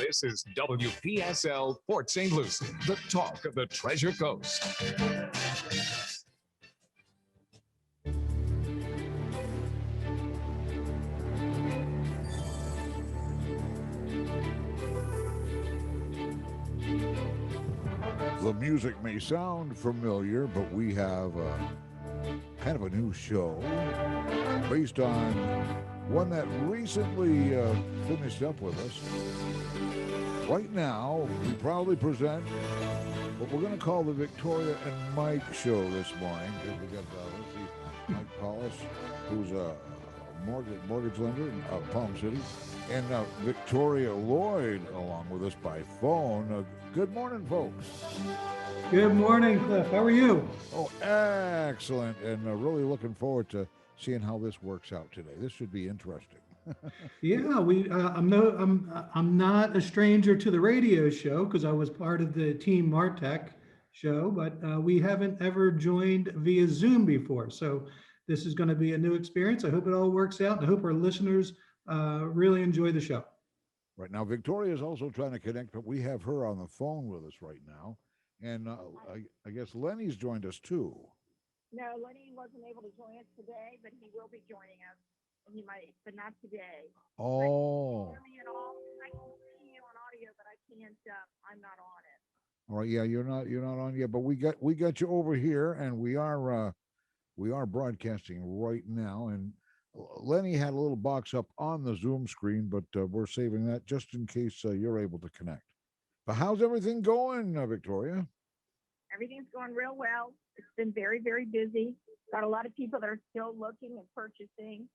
This is WPSL Port St. Lucie, the talk of the Treasure Coast. The music may sound familiar, but we have kind of a new show based on one that recently finished up with us. Right now, we proudly present what we're going to call the Victoria and Mike show this morning. We got Mike Pollis, who's a mortgage lender in Palm City, and Victoria Loyd along with us by phone. Good morning, folks. Good morning, Cliff. How are you? Oh, excellent, and really looking forward to seeing how this works out today. This should be interesting. Yeah, I'm not a stranger to the radio show because I was part of the Team Martek show, but we haven't ever joined via Zoom before. So this is going to be a new experience. I hope it all works out. I hope our listeners really enjoy the show. Right now, Victoria is also trying to connect, but we have her on the phone with us right now. And I guess Lenny's joined us too. No, Lenny wasn't able to join us today, but he will be joining us. And he might, but not today. Oh. Can you hear me at all? I can see you on audio, but I can't. I'm not on it. All right, yeah, you're not on yet, but we got you over here, and we are broadcasting right now. And Lenny had a little box up on the Zoom screen, but we're saving that just in case you're able to connect. But how's everything going, Victoria? Everything's going real well. It's been very, very busy. Got a lot of people that are still looking and purchasing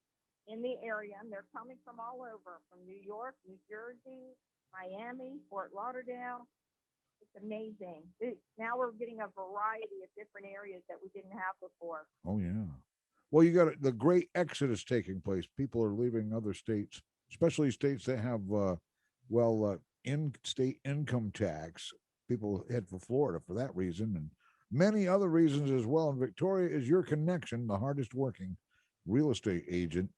in the area, and they're coming from all over, from New York, New Jersey, Miami, Fort Lauderdale. It's amazing. Now we're getting a variety of different areas that we didn't have before. Oh, yeah. Well, you got the great exodus taking place. People are leaving other states, especially states that have, in-state income tax. People head for Florida for that reason and many other reasons as well. And Victoria is your connection, the hardest working real estate agent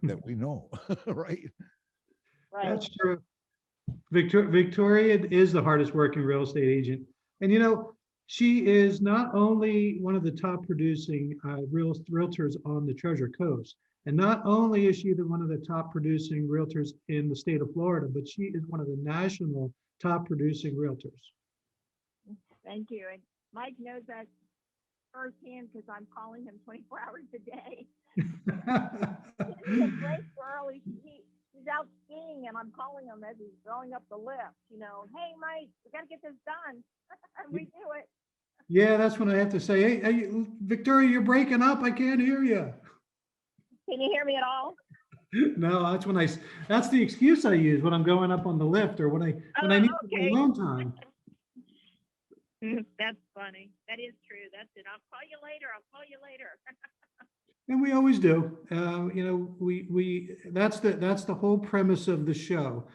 that we know, right? That's true. Victoria is the hardest working real estate agent. And she is not only one of the top producing realtors on the Treasure Coast, and not only is she one of the top producing realtors in the state of Florida, but she is one of the national top producing realtors. Thank you. And Mike knows that firsthand because I'm calling him 24 hours a day. He's a great girl. He's out skiing, and I'm calling him as he's going up the lift. Hey, Mike, we got to get this done. And we do it. Yeah, that's when I have to say, hey, Victoria, you're breaking up. I can't hear you. Can you hear me at all? No, that's the excuse I use when I'm going up on the lift or when I need alone time. That's funny. That is true. That's it. I'll call you later. And we always do. That's the whole premise of the show.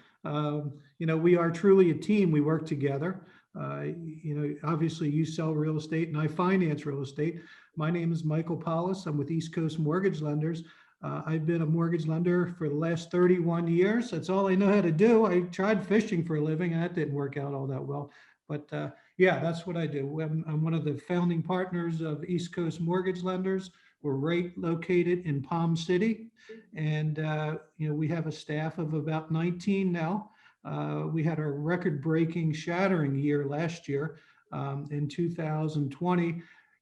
We are truly a team. We work together. Obviously you sell real estate and I finance real estate. My name is Michael Pollis. I'm with East Coast Mortgage Lenders. I've been a mortgage lender for the last 31 years. That's all I know how to do. I tried fishing for a living and that didn't work out all that well. But yeah, that's what I do. I'm one of the founding partners of East Coast Mortgage Lenders. We're right located in Palm City. And, we have a staff of about 19 now. We had a record-breaking, shattering year last year. In 2020,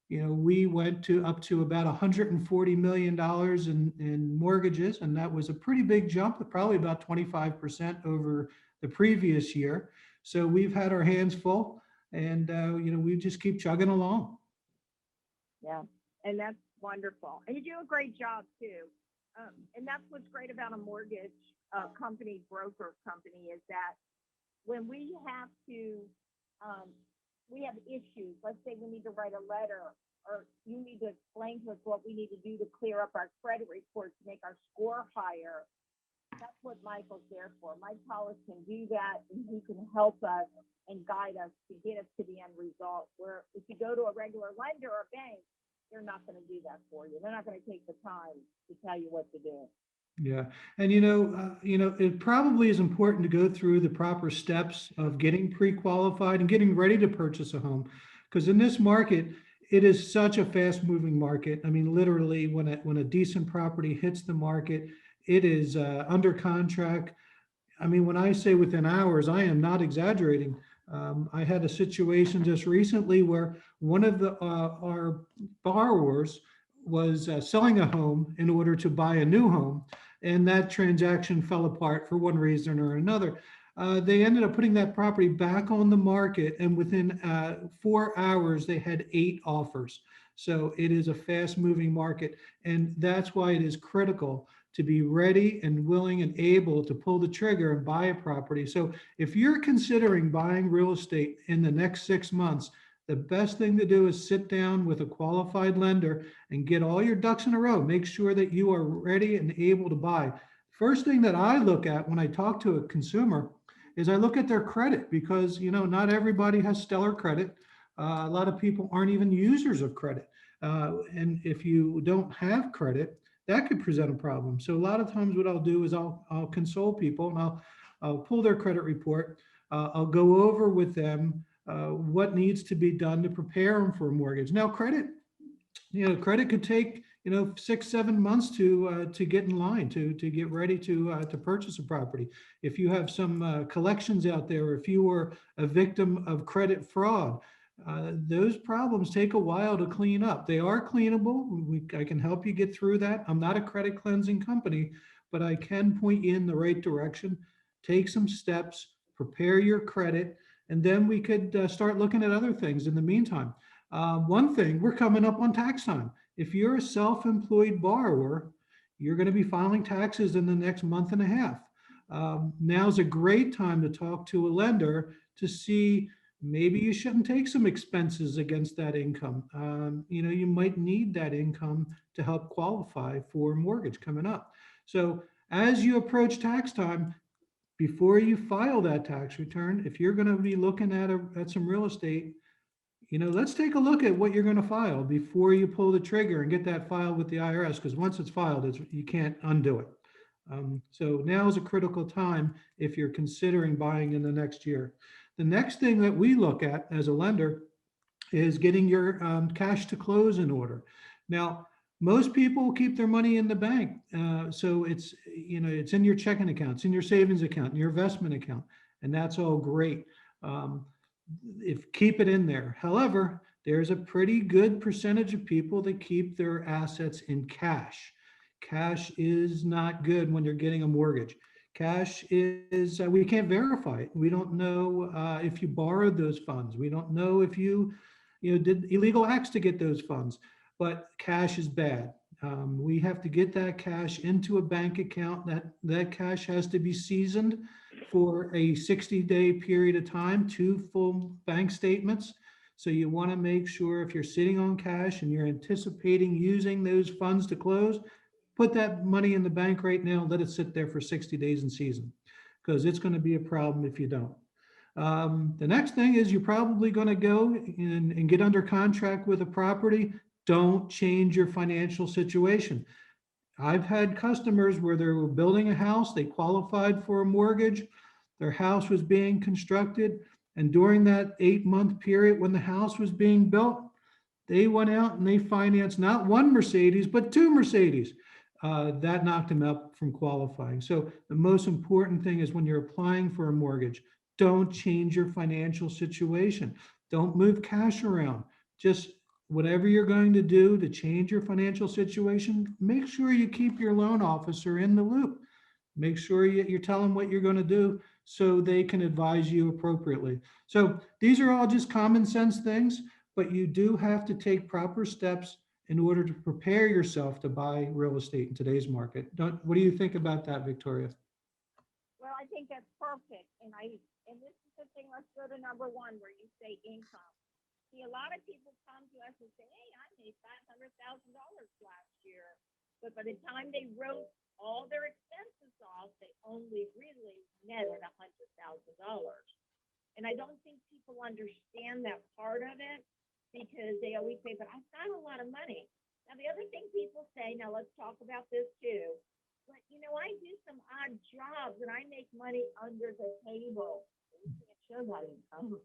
we went up to about $140 million in mortgages, and that was a pretty big jump, probably about 25% over the previous year. So we've had our hands full, and we just keep chugging along. Yeah, and that's wonderful, and you do a great job too. And that's what's great about a mortgage broker company, is that when we have to, we have issues. Let's say we need to write a letter, or you need to explain to us what we need to do to clear up our credit report to make our score higher. That's what Michael's there for. Mike Pollis can do that, and he can help us and guide us to get us to the end result. Where if you go to a regular lender or bank, they're not going to do that for you. They're not going to take the time to tell you what to do. Yeah, and it probably is important to go through the proper steps of getting pre-qualified and getting ready to purchase a home, because in this market, it is such a fast-moving market. I mean, literally, when a decent property hits the market, it is under contract. I mean, when I say within hours, I am not exaggerating. I had a situation just recently where one of our borrowers was selling a home in order to buy a new home, and that transaction fell apart for one reason or another. They ended up putting that property back on the market, and within 4 hours, they had 8 offers. So it is a fast-moving market, and that's why it is critical to be ready and willing and able to pull the trigger and buy a property. So if you're considering buying real estate in the next 6 months, the best thing to do is sit down with a qualified lender and get all your ducks in a row. Make sure that you are ready and able to buy. First thing that I look at when I talk to a consumer is I look at their credit, because not everybody has stellar credit. A lot of people aren't even users of credit. And if you don't have credit, that could present a problem. So a lot of times what I'll do is I'll console people, and I'll pull their credit report. I'll go over with them what needs to be done to prepare them for a mortgage. Now, credit could take 6, 7 months to get in line to get ready to purchase a property. If you have some collections out there, or if you were a victim of credit fraud, those problems take a while to clean up. They are cleanable. I can help you get through that. I'm not a credit cleansing company, but I can point you in the right direction. Take some steps, prepare your credit, and then we could start looking at other things in the meantime. One thing, we're coming up on tax time. If you're a self-employed borrower, you're going to be filing taxes in the next month and a half. Now's a great time to talk to a lender to see maybe you shouldn't take some expenses against that income. You might need that income to help qualify for a mortgage coming up. So as you approach tax time, before you file that tax return, if you're going to be looking at some real estate, let's take a look at what you're going to file before you pull the trigger and get that filed with the IRS, because once it's filed, you can't undo it. So now is a critical time if you're considering buying in the next year. The next thing that we look at as a lender is getting your cash to close in order. Now, most people keep their money in the bank. So it's in your checking account, it's in your savings account, in your investment account, and that's all great. Keep it in there. However, there's a pretty good percentage of people that keep their assets in cash. Cash is not good when you're getting a mortgage. Cash is, we can't verify it. We don't know if you borrowed those funds. We don't know if you did illegal acts to get those funds, but cash is bad. We have to get that cash into a bank account. That cash has to be seasoned for a 60-day period of time, 2 full bank statements. So you want to make sure, if you're sitting on cash and you're anticipating using those funds to close, put that money in the bank right now, let it sit there for 60 days in season, because it's going to be a problem if you don't. The next thing is, you're probably going to go and get under contract with a property. Don't change your financial situation. I've had customers where they were building a house, they qualified for a mortgage, their house was being constructed, and during that 8-month period when the house was being built, they went out and they financed not one Mercedes, but 2 Mercedes. That knocked them out from qualifying. So the most important thing is, when you're applying for a mortgage, don't change your financial situation. Don't move cash around. Just whatever you're going to do to change your financial situation, make sure you keep your loan officer in the loop. Make sure you tell them what you're going to do so they can advise you appropriately. So these are all just common sense things, but you do have to take proper steps in order to prepare yourself to buy real estate in today's market. What do you think about that, Victoria? Well, I think that's perfect. And this is the thing, let's go to number 1, where you say income. See, a lot of people come to us and say, hey, I made $500,000 last year. But by the time they wrote all their expenses off, they only really netted $100,000. And I don't think people understand that part of it, because they always say, but I've got a lot of money. Now, the other thing people say, now let's talk about this too. but I do some odd jobs and I make money under the table. We can't show that income.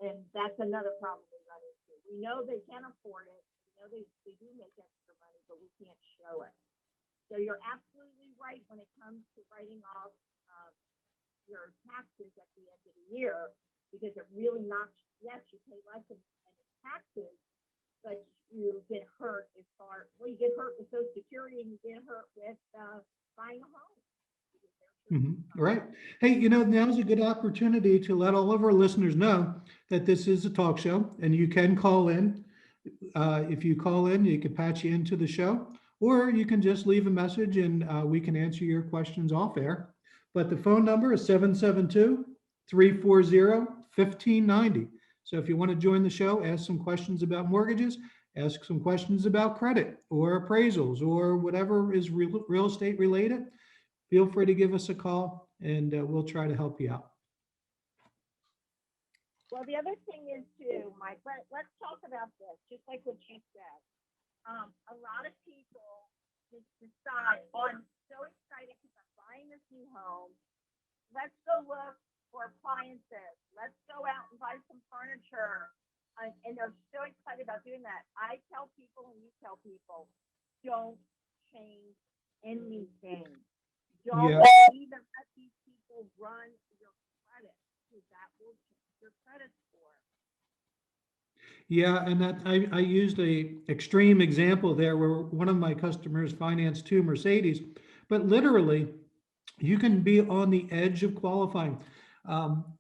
And that's another problem we run into. We know they can afford it. We know they do make extra money, but we can't show it. So you're absolutely right when it comes to writing off your taxes at the end of the year, because it really knocks, yes, you pay less in taxes, but you get hurt you get hurt with Social Security and you get hurt with buying a home. Right. Hey, now's a good opportunity to let all of our listeners know that this is a talk show and you can call in. If you call in, you can patch you into the show, or you can just leave a message and we can answer your questions off air. But the phone number is 772-340-1590. So if you want to join the show, ask some questions about mortgages, ask some questions about credit or appraisals or whatever is real estate related, feel free to give us a call and we'll try to help you out. Well, the other thing is too, Mike, let's talk about this, just like what you said. A lot of people just decide, oh, I'm so excited because I'm buying this new home. Let's go look for appliances. Let's go out and buy some furniture. And they're so excited about doing that. I tell people and you tell people, don't change anything. Don't even let these people run your credit, because that will change your credit score. Yeah, and that I used a extreme example there where one of my customers financed 2 Mercedes, but literally you can be on the edge of qualifying.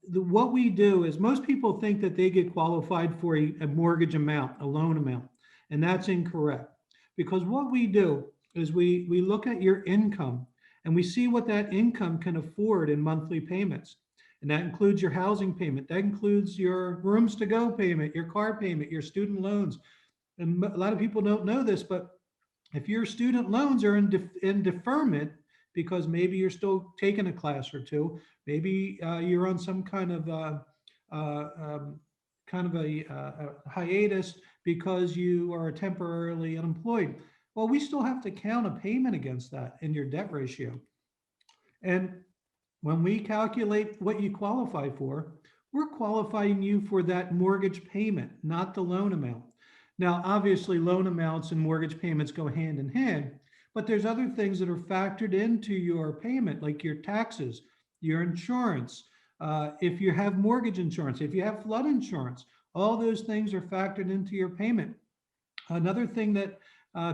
What we do is most people think that they get qualified for a mortgage amount, a loan amount, and that's incorrect. Because what we do is we look at your income and we see what that income can afford in monthly payments. And that includes your housing payment. That includes your rooms to go payment, your car payment, your student loans. And a lot of people don't know this, but if your student loans are in deferment, because maybe you're still taking a class or two, maybe you're on some kind of a hiatus because you are temporarily unemployed. Well, we still have to count a payment against that in your debt ratio. And when we calculate what you qualify for, we're qualifying you for that mortgage payment, not the loan amount. Now, obviously, loan amounts and mortgage payments go hand in hand, but there's other things that are factored into your payment, like your taxes, your insurance, if you have mortgage insurance, if you have flood insurance, all those things are factored into your payment. Another thing that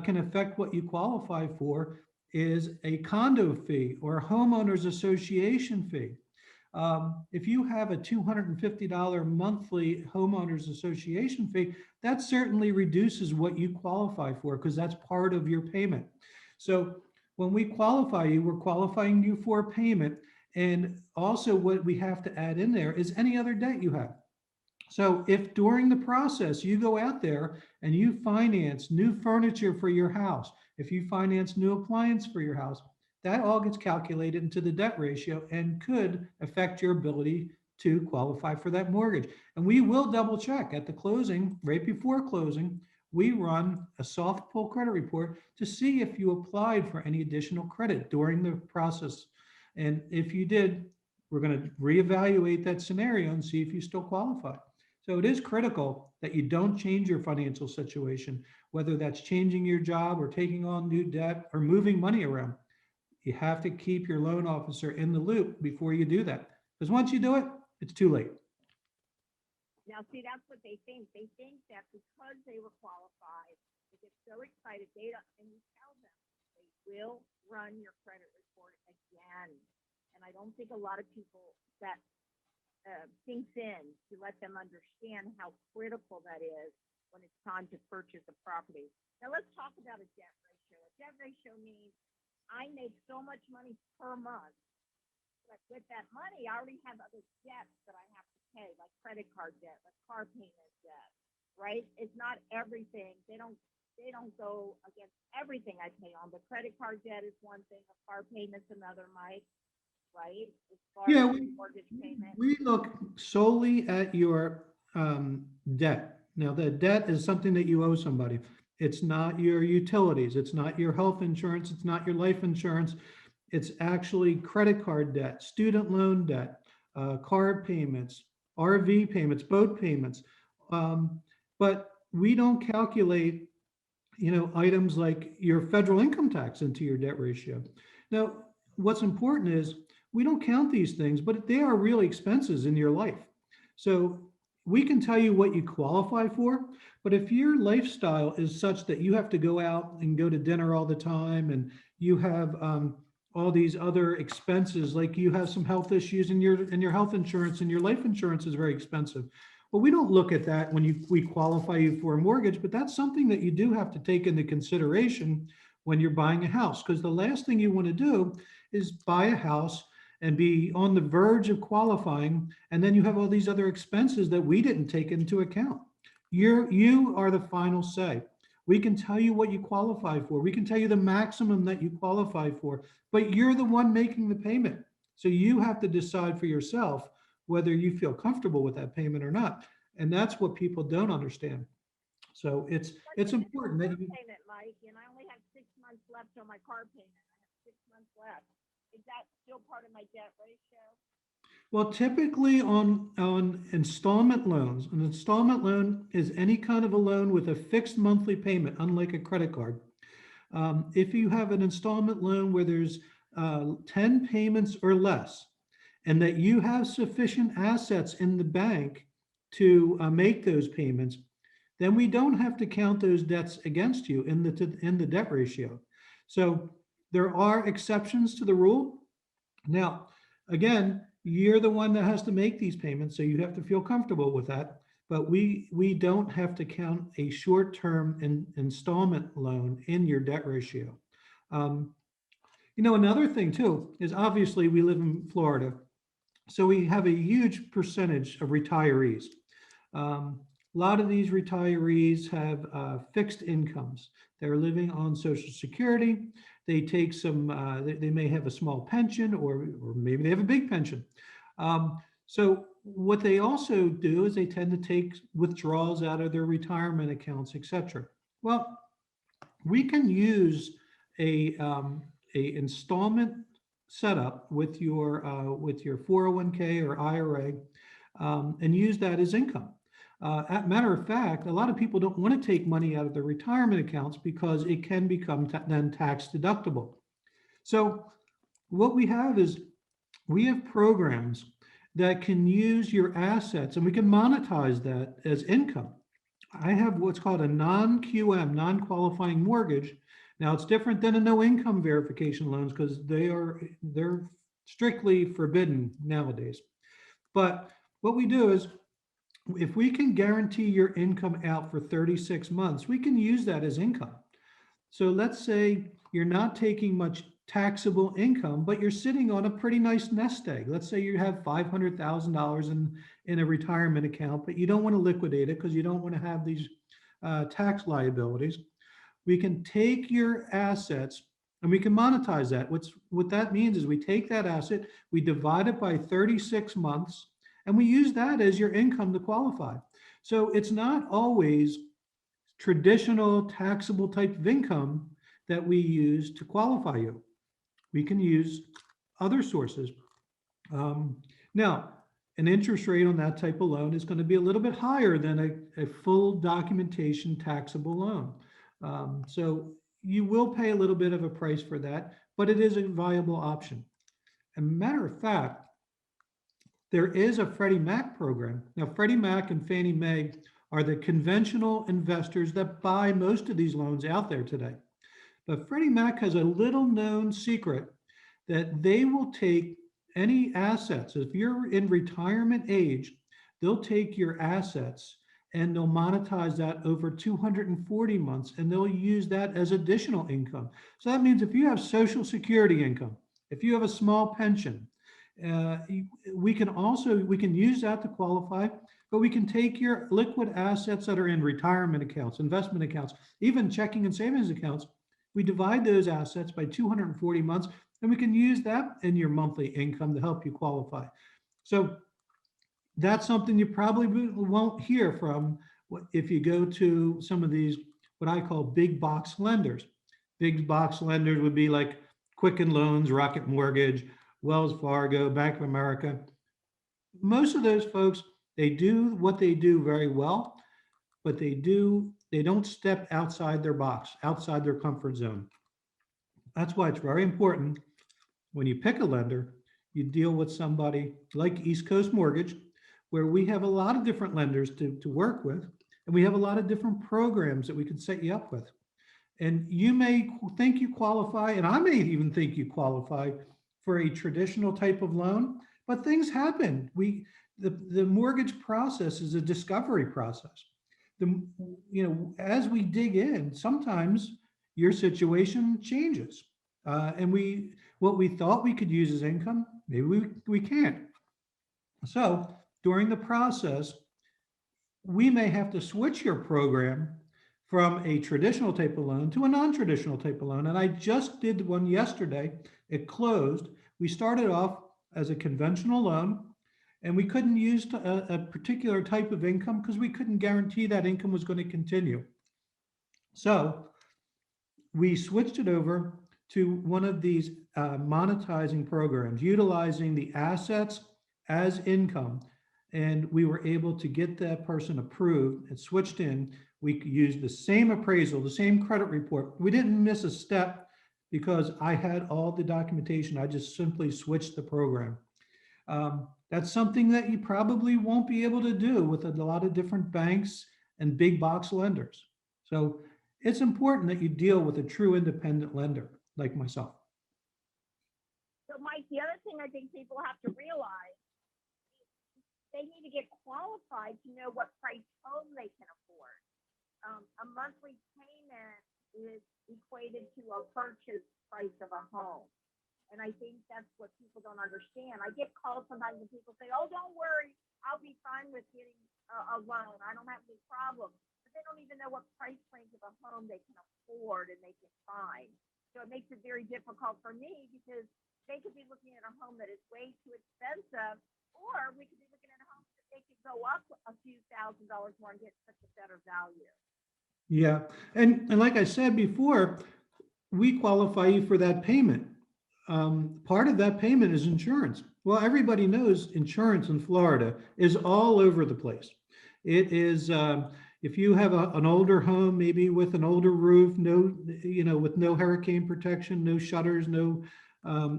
can affect what you qualify for is a condo fee or a homeowners association fee. If you have a $250 monthly homeowners association fee, that certainly reduces what you qualify for because that's part of your payment. So when we qualify you, we're qualifying you for a payment. And also what we have to add in there is any other debt you have. So if during the process you go out there and you finance new furniture for your house, if you finance new appliance for your house, that all gets calculated into the debt ratio and could affect your ability to qualify for that mortgage. And we will double check at the closing, right before closing, we run a soft pull credit report to see if you applied for any additional credit during the process. And if you did, we're going to reevaluate that scenario and see if you still qualify. So it is critical that you don't change your financial situation, whether that's changing your job or taking on new debt or moving money around. You have to keep your loan officer in the loop before you do that. Because once you do it, it's too late. Now, see, that's what they think. They think that because they were qualified, they get so excited, and you tell them they will run your credit report again. And I don't think a lot of people that sinks in to let them understand how critical that is when it's time to purchase a property. Now, let's talk about a debt ratio. A debt ratio means I make so much money per month, but with that money, I already have other debts that I have to pay, like credit card debt, like car payment debt, right? It's not everything. They don't go against everything I pay on, but credit card debt is one thing, a car payment's another, Mike, right? As far Yeah, as mortgage payment. we look solely at your debt. Now, the debt is something that you owe somebody. It's not your utilities. It's not your health insurance. It's not your life insurance. It's actually credit card debt, student loan debt, car payments, RV payments, boat payments. But we don't calculate, items like your federal income tax into your debt ratio. Now, what's important is we don't count these things, but they are really expenses in your life. So we can tell you what you qualify for, but if your lifestyle is such that you have to go out and go to dinner all the time, and you have all these other expenses, like you have some health issues, and your health insurance and your life insurance is very expensive. Well, we don't look at that when we qualify you for a mortgage, but that's something that you do have to take into consideration when you're buying a house, because the last thing you want to do is buy a house and be on the verge of qualifying, and then you have all these other expenses that we didn't take into account. You are the final say. We can tell you what you qualify for. We can tell you the maximum that you qualify for, but you're the one making the payment. So you have to decide for yourself whether you feel comfortable with that payment or not. And that's what people don't understand. So it's important that you. Payment, Mike, and I only have 6 months left on my car payment. I have 6 months left. Is that still part of my debt ratio? Well, typically on installment loans, an installment loan is any kind of a loan with a fixed monthly payment, unlike a credit card. If you have an installment loan where there's 10 payments or less, and that you have sufficient assets in the bank to make those payments, then we don't have to count those debts against you in the debt ratio. So there are exceptions to the rule. Now, again, you're the one that has to make these payments, so you have to feel comfortable with that. But we don't have to count a short-term installment loan in your debt ratio. Another thing too is, obviously we live in Florida, so we have a huge percentage of retirees. A lot of these retirees have fixed incomes. They're living on Social Security. They take some, they may have a small pension, or maybe they have a big pension. So what they also do is they tend to take withdrawals out of their retirement accounts, et cetera. Well, we can use a installment setup with your 401k or IRA, and use that as income. Matter of fact, a lot of people don't want to take money out of their retirement accounts because it can become then tax deductible. So what we have is we have programs that can use your assets, and we can monetize that as income. I have what's called a non-QM, non-qualifying mortgage. Now, it's different than a no income verification loans, because they're strictly forbidden nowadays. But what we do is, if we can guarantee your income out for 36 months, we can use that as income. So let's say you're not taking much taxable income, but you're sitting on a pretty nice nest egg. Let's say you have $500,000 in a retirement account, but you don't want to liquidate it because you don't want to have these tax liabilities. We can take your assets and we can monetize that. What that means is we take that asset, we divide it by 36 months, and we use that as your income to qualify. So it's not always traditional taxable type of income that we use to qualify you. We can use other sources. Now, an interest rate on that type of loan is going to be a little bit higher than a full documentation taxable loan. So you will pay a little bit of a price for that, but it is a viable option. As a matter of fact, there is a Freddie Mac program. Now, Freddie Mac and Fannie Mae are the conventional investors that buy most of these loans out there today. But Freddie Mac has a little known secret that they will take any assets. If you're in retirement age, they'll take your assets and they'll monetize that over 240 months, and they'll use that as additional income. So that means if you have Social Security income, if you have a small pension, we can use that to qualify, but we can take your liquid assets that are in retirement accounts, investment accounts, even checking and savings accounts. We divide those assets by 240 months, and we can use that in your monthly income to help you qualify. So that's something you probably won't hear from if you go to some of these what I call big box lenders. Big box lenders would be like Quicken Loans, Rocket Mortgage, Wells Fargo, Bank of America. Most of those folks, they do what they do very well, but they don't step outside their box, outside their comfort zone. That's why it's very important when you pick a lender, you deal with somebody like East Coast Mortgage, where we have a lot of different lenders to work with, and we have a lot of different programs that we can set you up with. And you may think you qualify, and I may even think you qualify for a traditional type of loan, but things happen. The mortgage process is a discovery process. As we dig in, sometimes your situation changes. And what we thought we could use as income, maybe we can't. So during the process, we may have to switch your program from a traditional type of loan to a non-traditional type of loan. And I just did one yesterday. It closed. We started off as a conventional loan, and we couldn't use a particular type of income because we couldn't guarantee that income was going to continue. So we switched it over to one of these monetizing programs, utilizing the assets as income. And we were able to get that person approved and switched in. We used the same appraisal, the same credit report. We didn't miss a step because I had all the documentation. I just simply switched the program. That's something that you probably won't be able to do with a lot of different banks and big box lenders. So it's important that you deal with a true independent lender like myself. So Mike, the other thing I think people have to realize, they need to get qualified to know what price home they can afford. A monthly payment is equated to a purchase price of a home. And I think that's what people don't understand. I get calls sometimes and people say, oh, don't worry, I'll be fine with getting a loan. I don't have any problems. But they don't even know what price range of a home they can afford and they can find. So it makes it very difficult for me because they could be looking at a home that is way too expensive, or we could be looking at a home that they could go up a few $1,000s more and get such a better value. Yeah. And like I said before, we qualify you for that payment. Part of that payment is insurance. Well, everybody knows insurance in Florida is all over the place. It is, if you have an older home, maybe with an older roof, with no hurricane protection, no shutters, no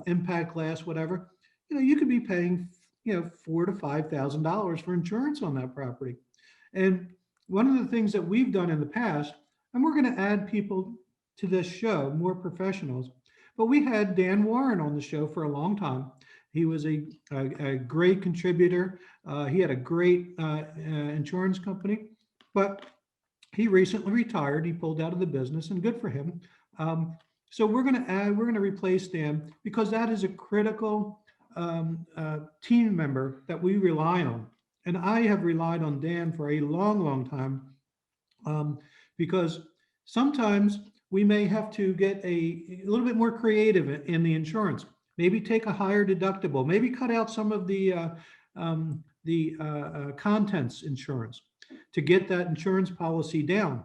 impact glass, whatever, you could be paying, $4,000 to $5,000 for insurance on that property. And one of the things that we've done in the past, and we're going to add people to this show, more professionals, but we had Dan Warren on the show for a long time. He was a great contributor. He had a great insurance company, but he recently retired. He pulled out of the business, and good for him. So we're going to replace Dan because that is a critical team member that we rely on. And I have relied on Dan for a long, long time because sometimes we may have to get a little bit more creative in the insurance. Maybe take a higher deductible. Maybe cut out some of the contents insurance to get that insurance policy down.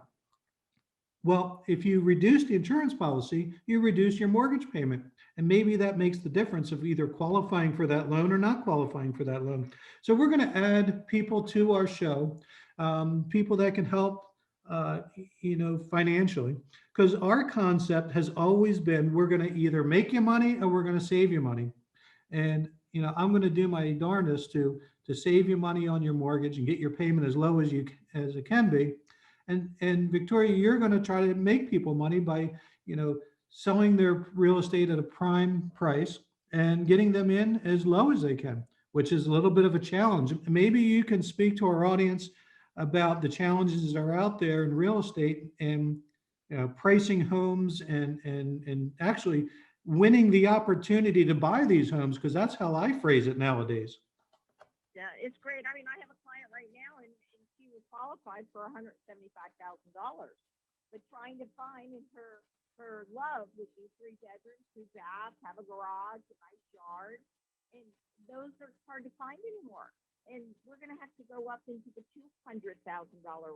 Well, if you reduce the insurance policy, you reduce your mortgage payment. And maybe that makes the difference of either qualifying for that loan or not qualifying for that loan. So we're going to add people to our show, people that can help, financially, because our concept has always been, we're going to either make you money or we're going to save you money. And, I'm going to do my darndest to save you money on your mortgage and get your payment as low as it can be. And Victoria, you're going to try to make people money by, selling their real estate at a prime price and getting them in as low as they can, which is a little bit of a challenge. Maybe you can speak to our audience about the challenges that are out there in real estate and pricing homes and actually winning the opportunity to buy these homes, because that's how I phrase it nowadays. Yeah, it's great. I mean, I have a client right now, and she was qualified for $175,000, but trying to find in her love would be 3 bedrooms, 2 baths, have a garage, a nice yard, and those are hard to find anymore. And we're going to have to go up into the $200,000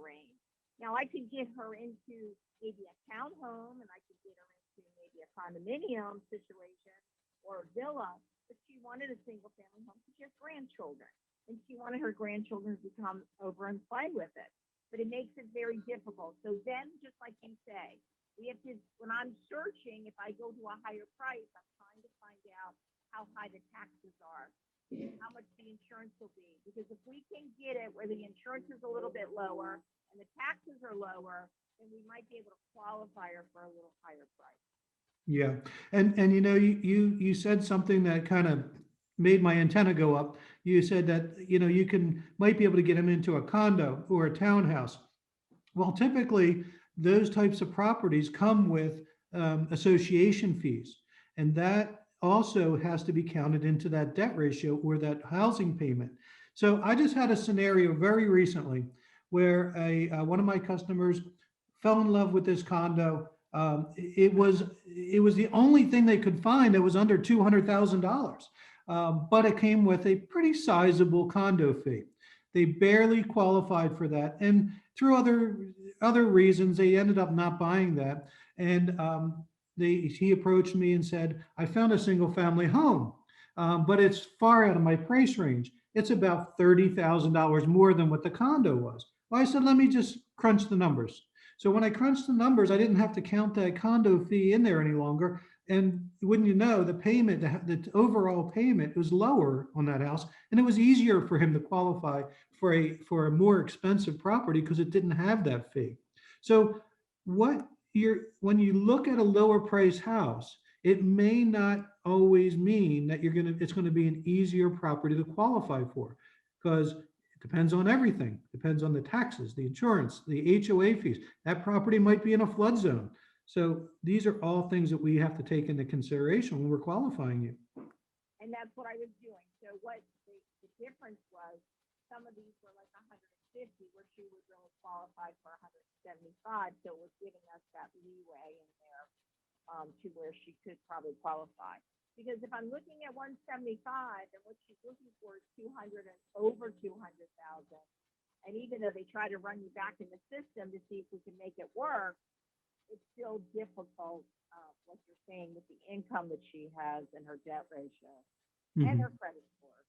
range. Now I could get her into maybe a townhome and I could get her into maybe a condominium situation or a villa, but she wanted a single family home because she has grandchildren and she wanted her grandchildren to come over and play with it. But it makes it very difficult. So then, just like you say, we have to, when I'm searching, if I go to a higher price, I'm trying to find out how high the taxes are, how much the insurance will be. Because if we can get it where the insurance is a little bit lower and the taxes are lower, then we might be able to qualify her for a little higher price. Yeah. And you know, you said something that kind of made my antenna go up. You said that, you know, might be able to get them into a condo or a townhouse. Well, typically those types of properties come with association fees, and that also has to be counted into that debt ratio or that housing payment. So I just had a scenario very recently where one of my customers fell in love with this condo. It was the only thing they could find that was under $200,000, but it came with a pretty sizable condo fee. They barely qualified for that, and through other reasons, they ended up not buying that. And he approached me and said, "I found a single family home, but it's far out of my price range. It's about $30,000 more than what the condo was." Well, I said, "Let me just crunch the numbers." So when I crunched the numbers, I didn't have to count that condo fee in there any longer. And wouldn't you know, the overall payment was lower on that house, and it was easier for him to qualify for a more expensive property because it didn't have that fee. So when you look at a lower price house, it may not always mean that it's going to be an easier property to qualify for, because it depends on everything. Depends on the taxes, the insurance, the HOA fees. That property might be in a flood zone. So these are all things that we have to take into consideration when we're qualifying you. And that's what I was doing. So what the difference was, some of these were like 150, where she was really qualified for 175. So it was giving us that leeway in there to where she could probably qualify. Because if I'm looking at 175 and what she's looking for is 200 and over 200,000, and even though they try to run you back in the system to see if we can make it work, it's still difficult, what you're saying, with the income that she has and her debt ratio and her credit score,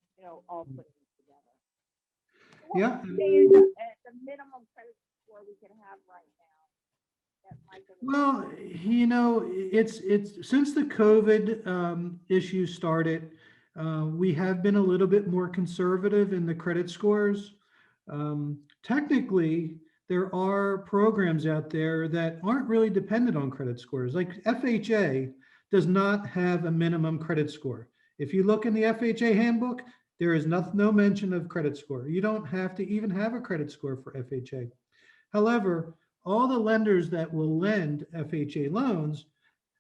all putting it together. So what Yeah. would you say is the minimum credit score we can have right now? Well, it's since the COVID issue started, we have been a little bit more conservative in the credit scores. Technically, there are programs out there that aren't really dependent on credit scores. Like FHA does not have a minimum credit score. If you look in the FHA handbook, there is no mention of credit score. You don't have to even have a credit score for FHA. However, all the lenders that will lend FHA loans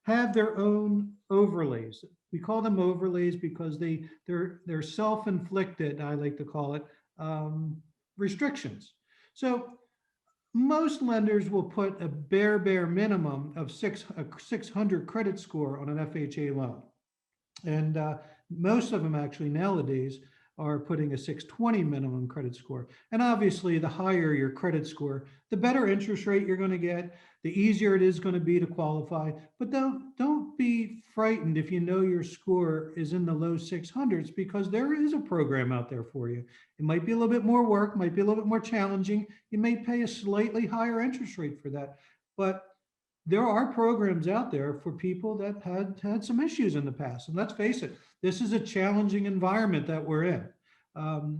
have their own overlays. We call them overlays because they're self-inflicted, I like to call it, restrictions. So most lenders will put a bare minimum of 600 credit score on an FHA loan. And most of them actually nowadays are putting a 620 minimum credit score. And obviously, the higher your credit score, the better interest rate you're going to get, the easier it is going to be to qualify. But don't be frightened if you know your score is in the low 600s, because there is a program out there for you. It might be a little bit more work, might be a little bit more challenging. You may pay a slightly higher interest rate for that. But there are programs out there for people that had some issues in the past. And let's face it, this is a challenging environment that we're in.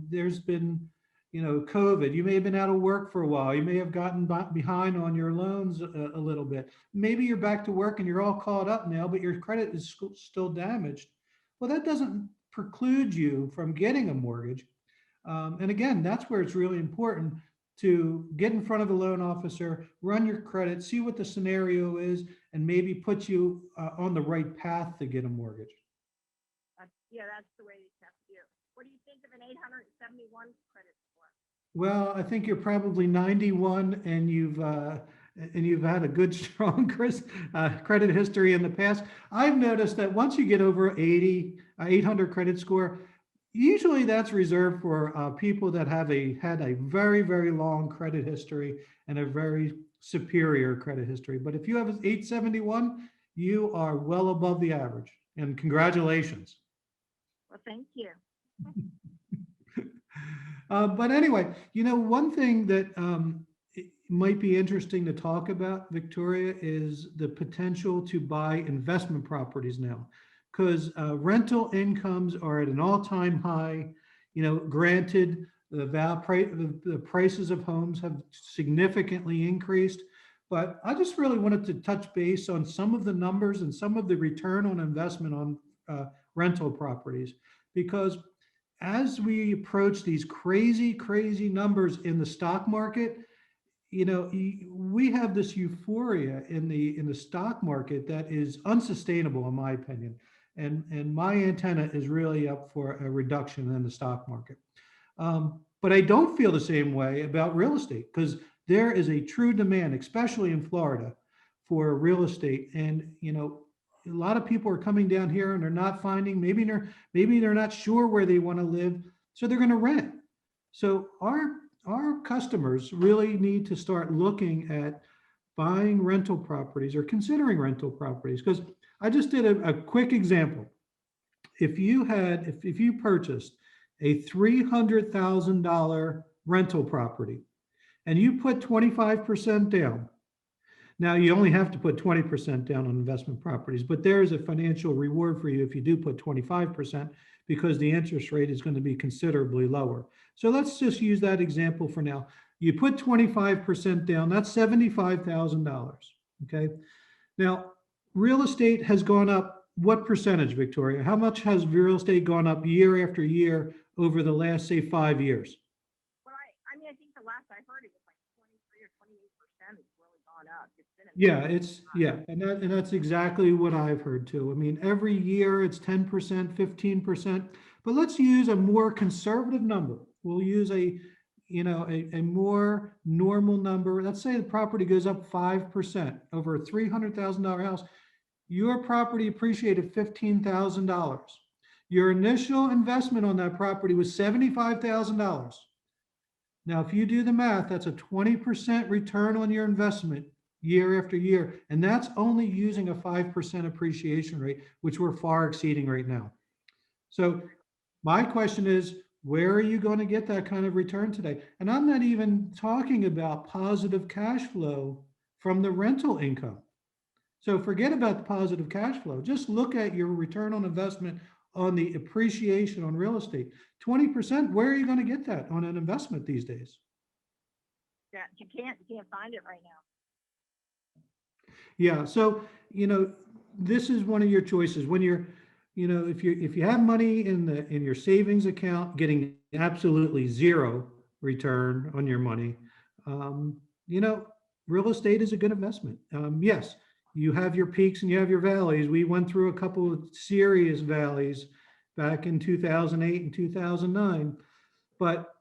There's been, COVID. You may have been out of work for a while. You may have gotten behind on your loans a little bit. Maybe you're back to work and you're all caught up now, but your credit is still damaged. Well, that doesn't preclude you from getting a mortgage. And again, that's where it's really important to get in front of a loan officer, run your credit, see what the scenario is, and maybe put you on the right path to get a mortgage. That's the way you have to do it. What do you think of an 871 credit score? Well, I think you're probably 91, and you've had a good, strong credit history in the past. I've noticed that once you get over 800 credit score, Usually that's reserved for people that have had a very, very long credit history and a very superior credit history. But if you have an 871, you are well above the average. And congratulations. Well, thank you. But anyway, one thing that it might be interesting to talk about, Victoria, is the potential to buy investment properties now, because rental incomes are at an all-time high. Granted, the prices of homes have significantly increased, but I just really wanted to touch base on some of the numbers and some of the return on investment on rental properties, because as we approach these crazy, crazy numbers in the stock market, we have this euphoria in the stock market that is unsustainable, in my opinion. And my antenna is really up for a reduction in the stock market. But I don't feel the same way about real estate, because there is a true demand, especially in Florida, for real estate. And a lot of people are coming down here and they're not finding, maybe they're not sure where they want to live, so they're going to rent. So our customers really need to start looking at buying rental properties or considering rental properties, because I just did a quick example. If you purchased a $300,000 rental property and you put 25% down. Now, you only have to put 20% down on investment properties, but there is a financial reward for you if you do put 25%, because the interest rate is going to be considerably lower. So let's just use that example for now. You put 25% down, that's $75,000. Okay. Now, real estate has gone up what percentage, Victoria? How much has real estate gone up year after year over the last, say, 5 years? Well, I mean, I think the last I heard it was like 23 or 28%. It's really gone up. It's been And that's exactly what I've heard too. I mean, every year it's 10%, 15%. But let's use a more conservative number. We'll use a more normal number. Let's say the property goes up 5% over a $300,000 house. Your property appreciated $15,000. Your initial investment on that property was $75,000. Now, if you do the math, that's a 20% return on your investment year after year. And that's only using a 5% appreciation rate, which we're far exceeding right now. So my question is, where are you going to get that kind of return today? And I'm not even talking about positive cash flow from the rental income. So forget about the positive cash flow. Just look at your return on investment on the appreciation on real estate. 20%, where are you going to get that on an investment these days? Yeah, you can't find it right now. Yeah, so this is one of your choices. When you're, if you have money in your savings account getting absolutely zero return on your money, real estate is a good investment. Yes, you have your peaks and you have your valleys. We went through a couple of serious valleys back in 2008 and 2009, but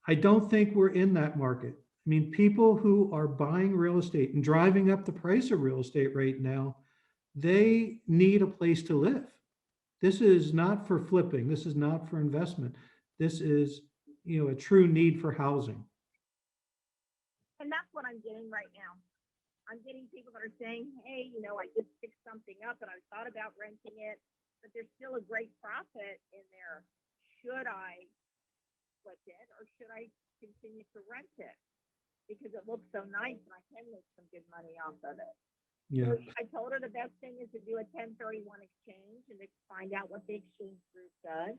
I don't think we're in that market. I mean, people who are buying real estate and driving up the price of real estate right now, they need a place to live. This is not for flipping. This is not for investment. This is, a true need for housing. And that's what I'm getting right now. I'm getting people that are saying, hey, I just picked something up and I thought about renting it, but there's still a great profit in there. Should I flip it or should I continue to rent it? Because it looks so nice and I can make some good money off of it. Yeah. So I told her the best thing is to do a 1031 exchange and to find out what the exchange group does.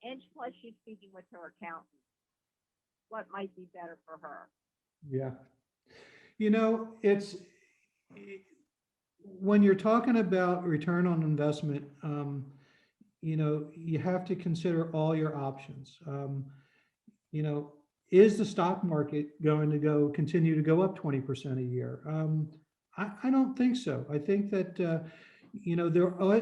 And plus she's speaking with her accountant. What might be better for her? Yeah. It's when you're talking about return on investment, you have to consider all your options. Is the stock market going to continue to go up 20% a year? I don't think so. I think that, there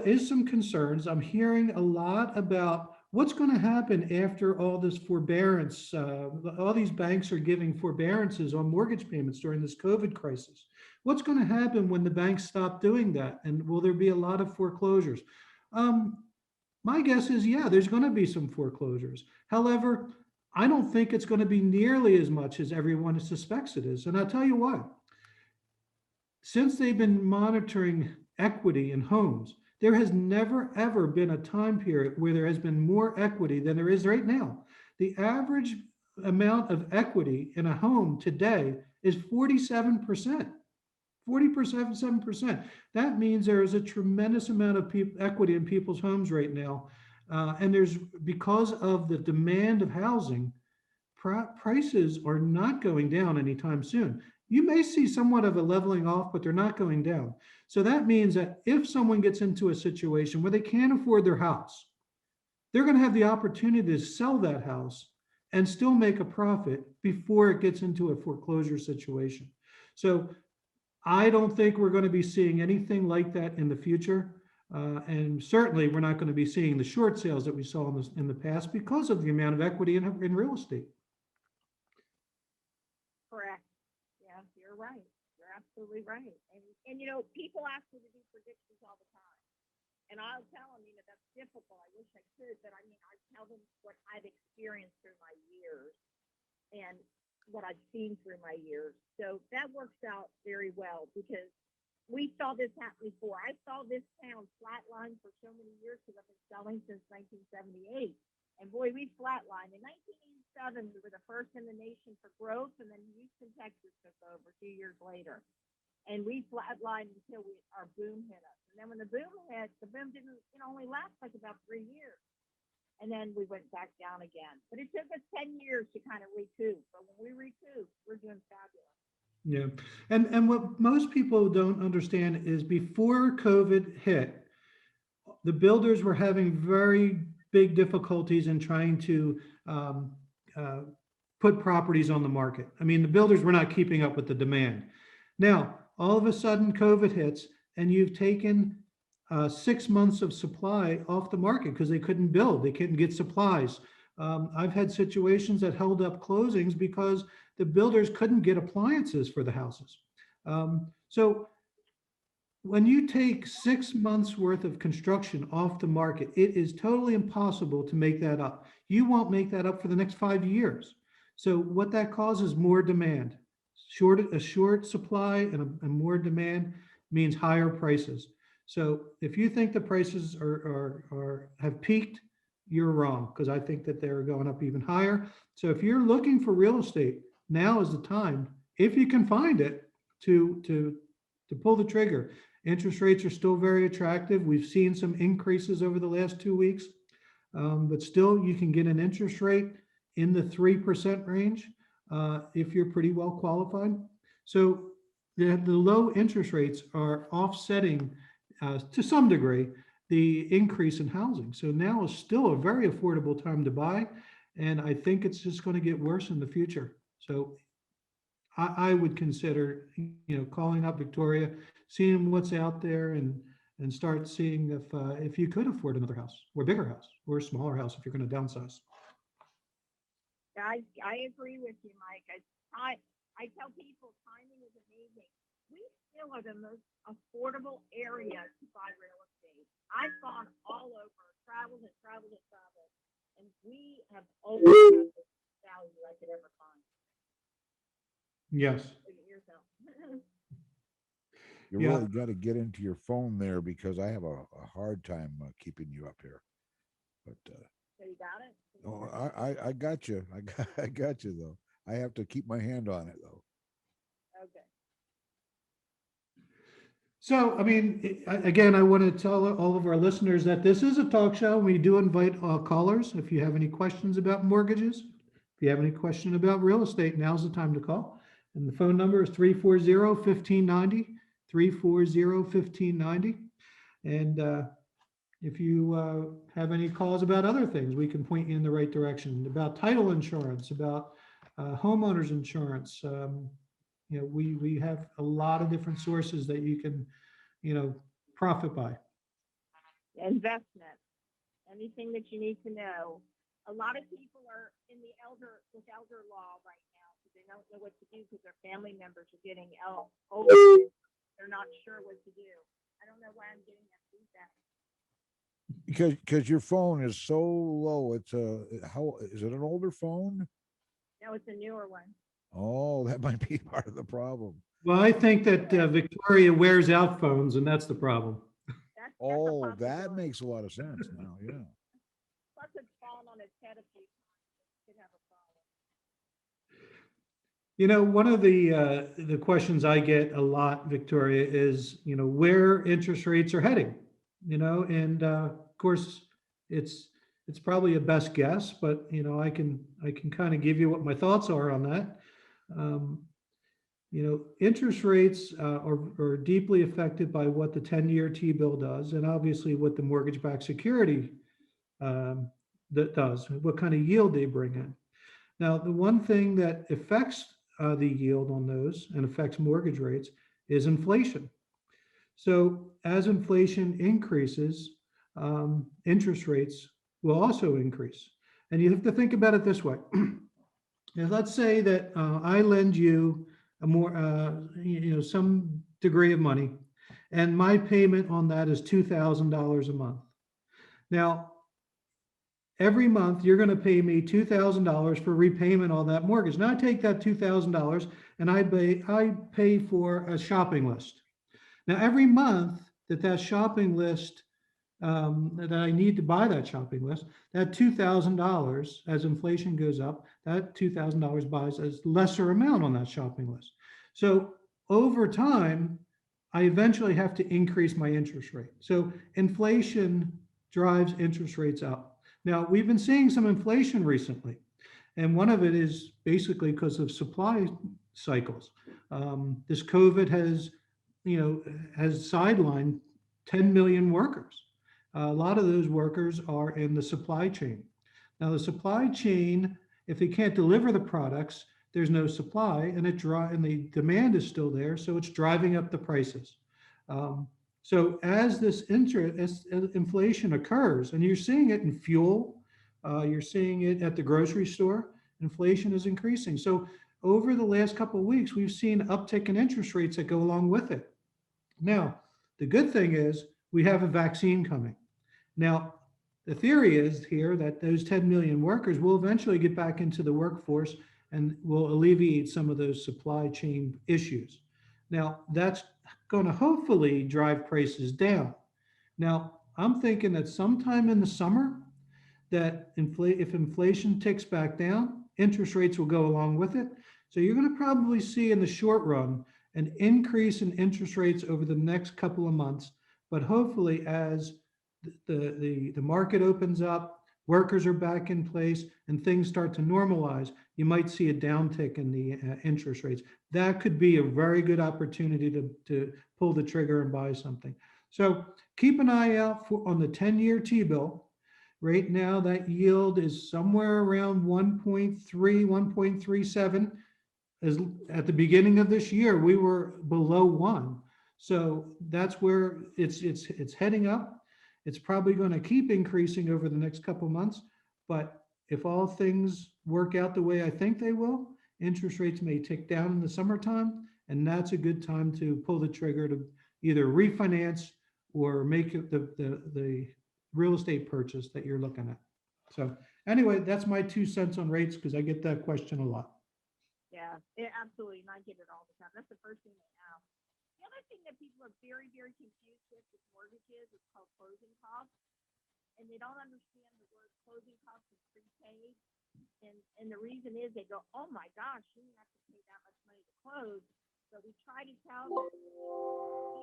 is some concerns. I'm hearing a lot about what's going to happen after all this forbearance. All these banks are giving forbearances on mortgage payments during this COVID crisis. What's going to happen when the banks stop doing that? And will there be a lot of foreclosures? My guess is, yeah, there's going to be some foreclosures. However, I don't think it's going to be nearly as much as everyone suspects it is. And I'll tell you what, since they've been monitoring equity in homes, there has never, ever been a time period where there has been more equity than there is right now. The average amount of equity in a home today is 47%. 40%, 7%. That means there is a tremendous amount of equity in people's homes right now. And there's, because of the demand of housing, prices are not going down anytime soon. You may see somewhat of a leveling off, but they're not going down. So that means that if someone gets into a situation where they can't afford their house, they're going to have the opportunity to sell that house and still make a profit before it gets into a foreclosure situation. So I don't think we're going to be seeing anything like that in the future. And certainly we're not going to be seeing the short sales that we saw in the past because of the amount of equity in real estate. Correct. Yeah, you're right. You're absolutely right. And you know, people ask me to do predictions all the time. And I'll tell them, you know, that's difficult. I wish I could, but I mean, I tell them what I've experienced through my years and what I've seen through my years. So that works out very well because we saw this happen before. I saw this town flatline for so many years because I've been selling since 1978. And boy, we flatlined. In 1987, we were the first in the nation for growth, and then Houston, Texas took over 2 years later. And we flatlined until our boom hit us. And then when the boom hit, the boom didn't, only last like about 3 years. And then we went back down again. But it took us 10 years to kind of recoup. But when we recoup, we're doing fabulous. Yeah. And what most people don't understand is before COVID hit, the builders were having very big difficulties in trying to put properties on the market. I mean, the builders were not keeping up with the demand. Now, all of a sudden, COVID hits, and you've taken 6 months of supply off the market because they couldn't build, they couldn't get supplies. I've had situations that held up closings because the builders couldn't get appliances for the houses. So when you take 6 months worth of construction off the market, it is totally impossible to make that up. You won't make that up for the next 5 years. So what that causes more demand. A short supply and more demand means higher prices. So if you think the prices have peaked, you're wrong, because I think that they're going up even higher. So if you're looking for real estate, now is the time, if you can find it, to pull the trigger. Interest rates are still very attractive. We've seen some increases over the last 2 weeks, but still you can get an interest rate in the 3% range if you're pretty well qualified. So the low interest rates are offsetting to some degree the increase in housing. So now is still a very affordable time to buy, and I think it's just going to get worse in the future. So I would consider, calling up Victoria, seeing what's out there, and start seeing if you could afford another house or a bigger house or a smaller house if you're going to downsize. I agree with you, Mike. I tell people timing is amazing. We still are the most affordable area to buy real estate. I've gone all over, traveled, and we have always had the value I could ever find. Yes. You really got to get into your phone there because I have a hard time keeping you up here. But so you got it? Oh, I got you. I got you though. I have to keep my hand on it though. Okay. So, I mean, again, I want to tell all of our listeners that this is a talk show. We do invite callers. If you have any questions about mortgages, if you have any question about real estate, now's the time to call. And the phone number is 340-1590, 340-1590. And if you have any calls about other things, we can point you in the right direction, about title insurance, about homeowners insurance. We have a lot of different sources that you can, profit by. Investment, anything that you need to know. A lot of people are in the elder law right now because they don't know what to do because their family members are getting older. They're not sure what to do. I don't know why I'm getting that feedback. because your phone is so low. It's how is it an older phone? No, it's a newer one. Oh, that might be part of the problem. Well, I think that Victoria wears out phones, and that's the problem. That's a Oh, that possibility. makes a lot of sense now. Yeah. Plus, it's fallen on its head a few times. It could have a problem. You know, one of the questions I get a lot, Victoria, is, you know, where interest rates are heading, you know, and of course it's probably a best guess, but you know, I can kind of give you what my thoughts are on that. Um, you know, interest rates are deeply affected by what the 10-year T-bill does, and obviously what the mortgage-backed security um, that does, what kind of yield they bring in. Now, the one thing that affects the yield on those and affects mortgage rates is inflation. So as inflation increases, interest rates will also increase. And you have to think about it this way. Now, let's say that I lend you a more, you know, some degree of money, and my payment on that is $2,000 a month. Now, every month you're going to pay me $2,000 for repayment on that mortgage. Now I take that $2,000 and I pay for a shopping list. Now every month that shopping list that I need to buy that shopping list, that $2,000 as inflation goes up, that $2,000 buys a lesser amount on that shopping list. So over time, I eventually have to increase my interest rate. So inflation drives interest rates up. Now, we've been seeing some inflation recently, and one of it is basically because of supply cycles. This COVID has, you know, has sidelined 10 million workers. A lot of those workers are in the supply chain. Now, the supply chain, if they can't deliver the products, there's no supply, and and the demand is still there, so it's driving up the prices. So as this as inflation occurs, and you're seeing it in fuel, you're seeing it at the grocery store, inflation is increasing. So over the last couple of weeks, we've seen an uptick in interest rates that go along with it. Now, the good thing is we have a vaccine coming. Now, the theory is here that those 10 million workers will eventually get back into the workforce and will alleviate some of those supply chain issues. Now, that's going to hopefully drive prices down. Now, I'm thinking that sometime in the summer, that if inflation ticks back down, interest rates will go along with it. So you're going to probably see in the short run an increase in interest rates over the next couple of months. But hopefully, as the market opens up, workers are back in place, and things start to normalize, you might see a downtick in the interest rates. That could be a very good opportunity to pull the trigger and buy something. So keep an eye out on the 10-year T-bill. Right now, that yield is somewhere around 1.3, 1.37. As at the beginning of this year, we were below 1. So that's where it's heading up. It's probably going to keep increasing over the next couple of months. But if all things work out the way I think they will, interest rates may tick down in the summertime, and that's a good time to pull the trigger to either refinance or make the real estate purchase that you're looking at. So anyway, that's my 2 cents on rates, because I get that question a lot. Yeah, absolutely. And I get it all the time. That's the first thing they ask. The other thing that people are very, very confused with mortgages is called closing costs. And they don't understand the word closing costs is prepaid. And the reason is they go, oh my gosh, you didn't have to pay that much money to close. So we try to tell them,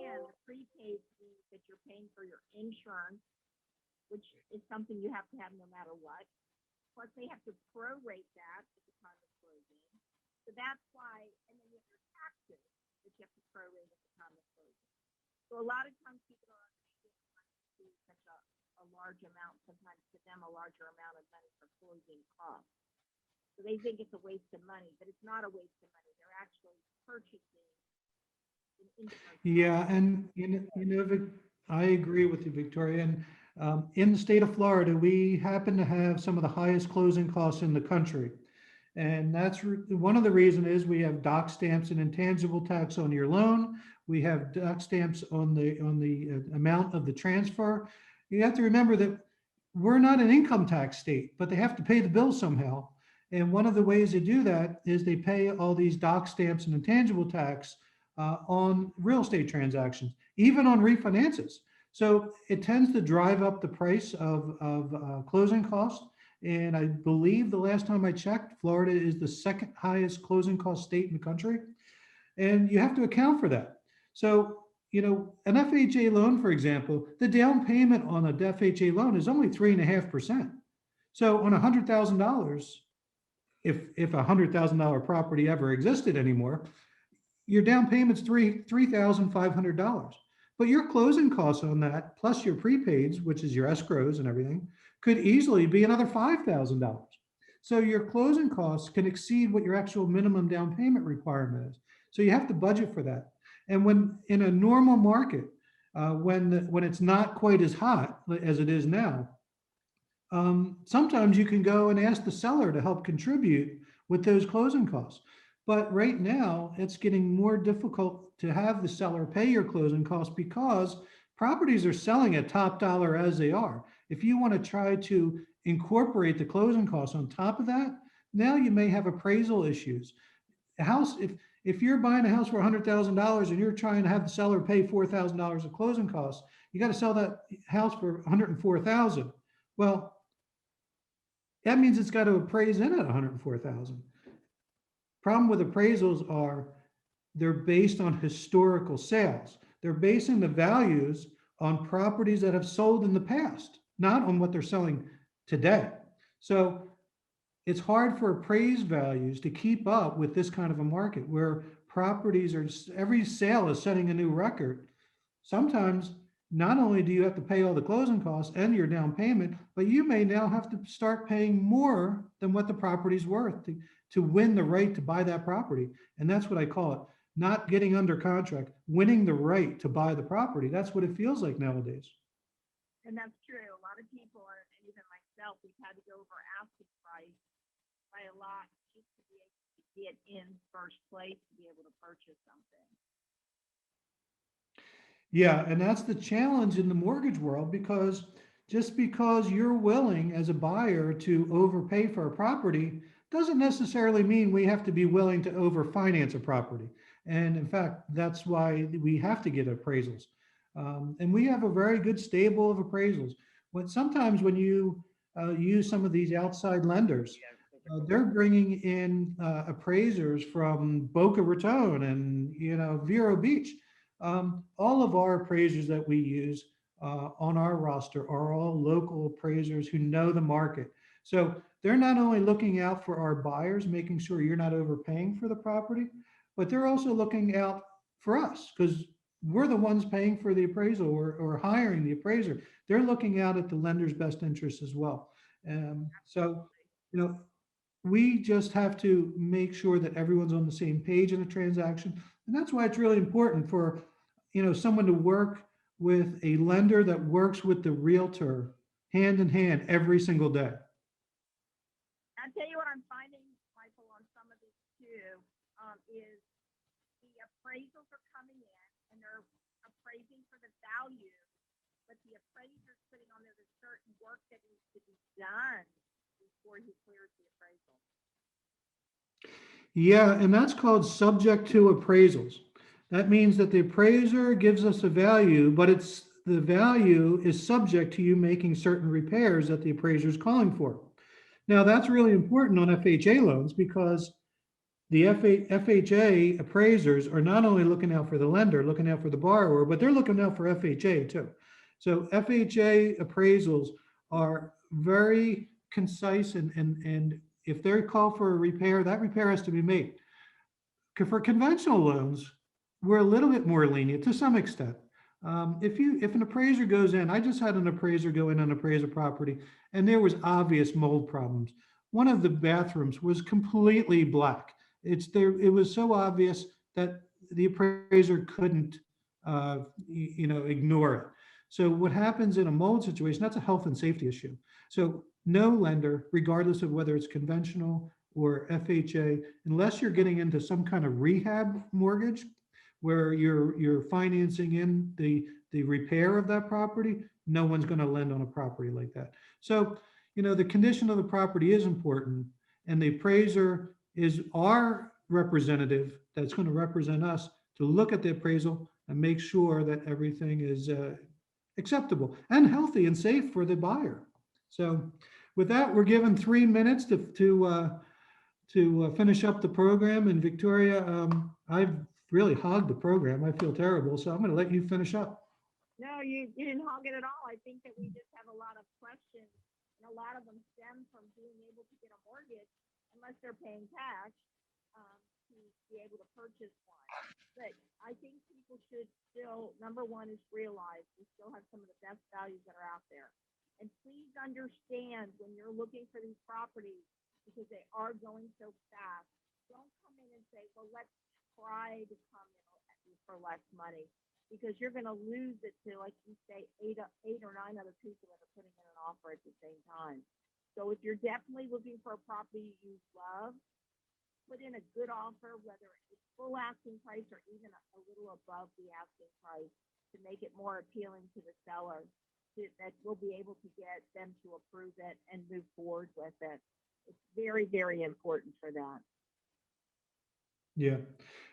and the prepaid means that you're paying for your insurance, which is something you have to have no matter what. Plus, they have to prorate that at the time of closing. So that's why, and then you have your taxes that you have to prorate at the time of closing. So a lot of times people don't understand why to do such a large amount, sometimes to them a larger amount of money for closing costs. So they think it's a waste of money, but it's not a waste of money. They're actually purchasing an insurance. Yeah, and you know, I agree with you, Victoria. And in the state of Florida, we happen to have some of the highest closing costs in the country. And that's one of the reasons is we have doc stamps and intangible tax on your loan. We have doc stamps on the amount of the transfer. You have to remember that we're not an income tax state, but they have to pay the bill somehow. And one of the ways they do that is they pay all these dock stamps and intangible tax on real estate transactions, even on refinances. So it tends to drive up the price of closing costs. And I believe the last time I checked, Florida is the second highest closing cost state in the country. And you have to account for that. So, an FHA loan, for example, the down payment on a FHA loan is only 3.5%. So on $100,000, if a $100,000 property ever existed anymore, your down payment's $3,500. But your closing costs on that, plus your prepaids, which is your escrows and everything, could easily be another $5,000. So your closing costs can exceed what your actual minimum down payment requirement is. So you have to budget for that. And when in a normal market, when it's not quite as hot as it is now, sometimes you can go and ask the seller to help contribute with those closing costs. But right now, it's getting more difficult to have the seller pay your closing costs because properties are selling at top dollar as they are. If you want to try to incorporate the closing costs on top of that, now you may have appraisal issues. A house, if you're buying a house for $100,000 and you're trying to have the seller pay $4,000 of closing costs, you got to sell that house for $104,000. Well, that means it's got to appraise in at $104,000. Problem with appraisals are they're based on historical sales. They're basing the values on properties that have sold in the past, not on what they're selling today. So it's hard for appraised values to keep up with this kind of a market where properties are, every sale is setting a new record. Sometimes not only do you have to pay all the closing costs and your down payment, but you may now have to start paying more than what the property's worth to win the right to buy that property. And that's what I call it, not getting under contract, winning the right to buy the property. That's what it feels like nowadays. And that's true. A lot of people, and even myself, we've had to go over asking price by a lot just to be able to get in first place to be able to purchase something. Yeah, and that's the challenge in the mortgage world because just because you're willing as a buyer to overpay for a property doesn't necessarily mean we have to be willing to overfinance a property. And in fact, that's why we have to get appraisals. And we have a very good stable of appraisals. Sometimes when you use some of these outside lenders, they're bringing in appraisers from Boca Raton and Vero Beach. All of our appraisers that we use on our roster are all local appraisers who know the market. So they're not only looking out for our buyers, making sure you're not overpaying for the property, but they're also looking out for us because we're the ones paying for the appraisal or hiring the appraiser. They're looking out at the lender's best interest as well. So, we just have to make sure that everyone's on the same page in a transaction. And that's why it's really important for, someone to work with a lender that works with the realtor hand in hand every single day. I'll tell you what I'm finding, Michael, on some of this too, is the appraisals are coming in and they're appraising for the value, but the appraiser's putting on there the certain work that needs to be done before he clears the appraisal. Yeah, and that's called subject to appraisals. That means that the appraiser gives us a value, but the value is subject to you making certain repairs that the appraiser is calling for. Now, that's really important on FHA loans because the FHA appraisers are not only looking out for the lender, looking out for the borrower, but they're looking out for FHA too. So FHA appraisals are very concise and if they call for a repair, that repair has to be made. For conventional loans, we're a little bit more lenient to some extent. If an appraiser goes in, I just had an appraiser go in and appraise a property, and there was obvious mold problems. One of the bathrooms was completely black. It was so obvious that the appraiser couldn't, ignore it. So what happens in a mold situation? That's a health and safety issue. So no lender, regardless of whether it's conventional or FHA, unless you're getting into some kind of rehab mortgage where you're financing in the repair of that property, no one's going to lend on a property like that. So, the condition of the property is important, and the appraiser is our representative that's going to represent us to look at the appraisal and make sure that everything is acceptable and healthy and safe for the buyer. So with that, we're given 3 minutes to finish up the program. And Victoria, I've really hogged the program. I feel terrible, so I'm going to let you finish up. No, you didn't hog it at all. I think that we just have a lot of questions, and a lot of them stem from being able to get a mortgage unless they're paying cash to be able to purchase one. But I think people should still, number one, is realize we still have some of the best values that are out there. And please understand when you're looking for these properties, because they are going so fast, don't come in and say, well, let's try to come in for less money, because you're going to lose it to, like you say, eight or nine other people that are putting in an offer at the same time. So if you're definitely looking for a property you love, put in a good offer, whether it's full asking price or even a little above the asking price, to make it more appealing to the seller, that we'll be able to get them to approve it and move forward with it. It's very, very important for that. Yeah.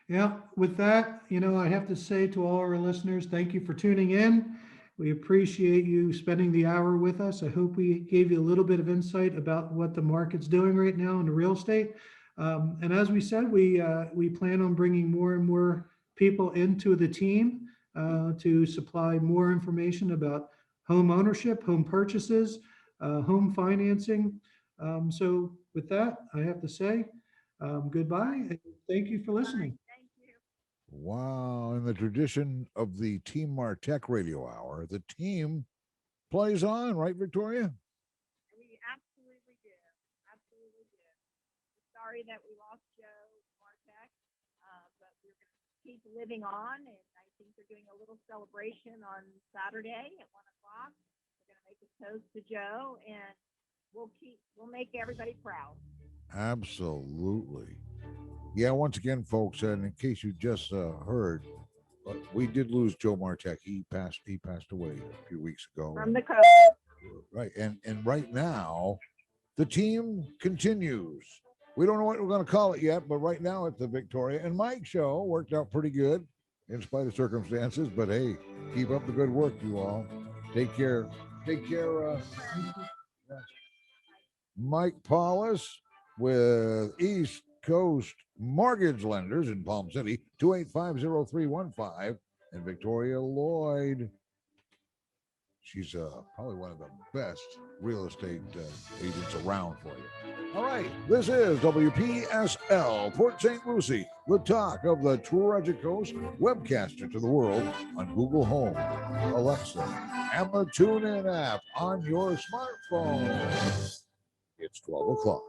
Yeah. With that, I have to say to all our listeners, thank you for tuning in. We appreciate you spending the hour with us. I hope we gave you a little bit of insight about what the market's doing right now in the real estate. And as we said, we plan on bringing more and more people into the team to supply more information about home ownership, home purchases, home financing. So with that, I have to say goodbye. And thank you for listening. Thank you. Wow. In the tradition of the Team Martek Radio Hour, the team plays on, right, Victoria? We absolutely do. Absolutely do. Sorry that we lost Joe Martek, but we're going to keep living on, and I think they're doing a little celebration on Saturday at 1 o'clock. We're going to make a toast to Joe, and we'll make everybody proud. Absolutely. Yeah, once again, folks, and in case you just heard, but we did lose Joe Martek. He passed away a few weeks ago. From the COVID. Right. And right now, the team continues. We don't know what we're going to call it yet, but right now it's the Victoria and Mike show. Worked out pretty good in spite of circumstances. But hey, keep up the good work, you all. Take care. Take care. Mike Pollis with East Coast Mortgage Lenders in Palm City, 285-0315, and Victoria Loyd. She's probably one of the best real estate agents around for you. All right, this is WPSL Port St. Lucie, the talk of the Tragic Coast, webcaster to the world on Google Home, Alexa, and the TuneIn app on your smartphone. It's 12 o'clock.